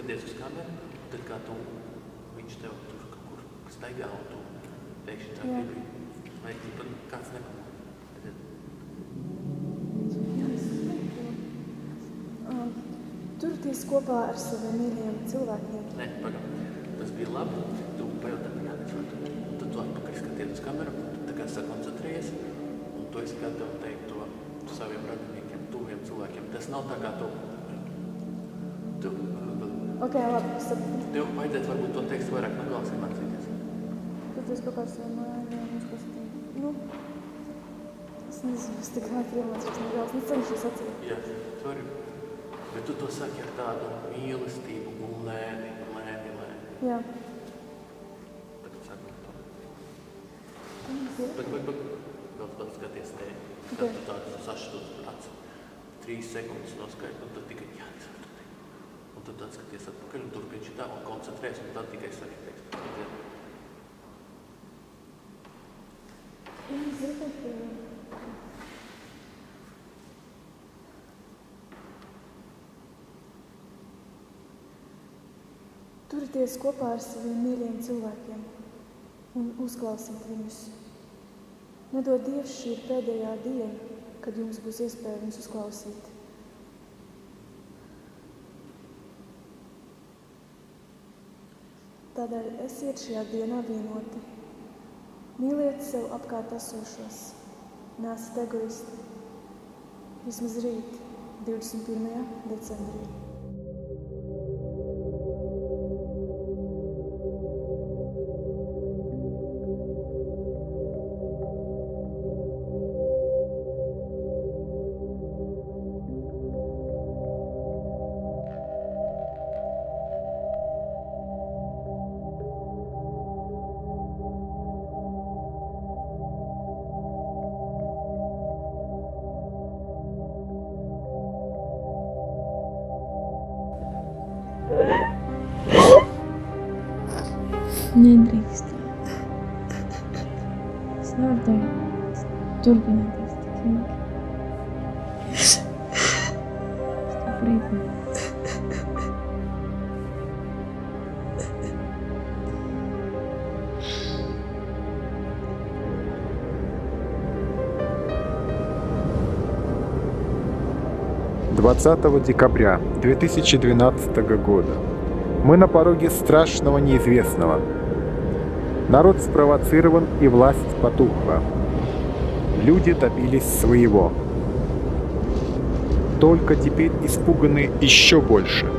skaties uz kameru, tad kā tu, viņš tev tur kaut kur staigā un tu pēkšņi tā gribi, vai pat kāds nepamā. Turties kopā ar saviem mīļajiem cilvēkiem. Nē, pagam, tas bija labi, tu pajautā, Jānis, un tad tu atpakaļ skaties uz kameru, un tu tā kā sakoncentrējies, un tu esi gatavs teikt to saviem radiniekiem, tuviem cilvēkiem. Tas nav tā kā tu Ok, labi, sapratu. Tev vajadzētu varbūt to tekstu vairāk no galvas iemācīties. Turties kopā ar saviem mīļajiem uzklausītiem. Nu, es nezinu, es tik ātri iemācījos no galvas, cenšos atcerēt. Jā, sorry. Bet tu to saki ar tādu mīlestību un lēni. Jā. Tagad saki to. Vēl skaties te. Tad tu tādu sašķitos acu. 3 sekundes noskaidri, un tad tikai Jānis var to teikt. Un tad atskaties atpakaļ un turpini šitā un koncentrēs, un tad tikai saki tekstu. Turieties kopā ar saviem mīļajiem cilvēkiem un uzklausīt viņus. Nedod Dievs, šī ir pēdējā diena, kad jums būs iespēja viņus uzklausīt. Tādēļ esiet šajā dienā vienoti. Mīliet sev apkārt esošos. Neesat egoisti. Vismaz rīt, 21. decembrī. Nedrīkst. Es nevaru tev turpināties tik ilgi. Es tev brīdinu. Декабря 2012 года. Мы на пороге страшного неизвестного. Народ спровоцирован и власть потухла. Люди добились своего. Только теперь испуганы еще больше.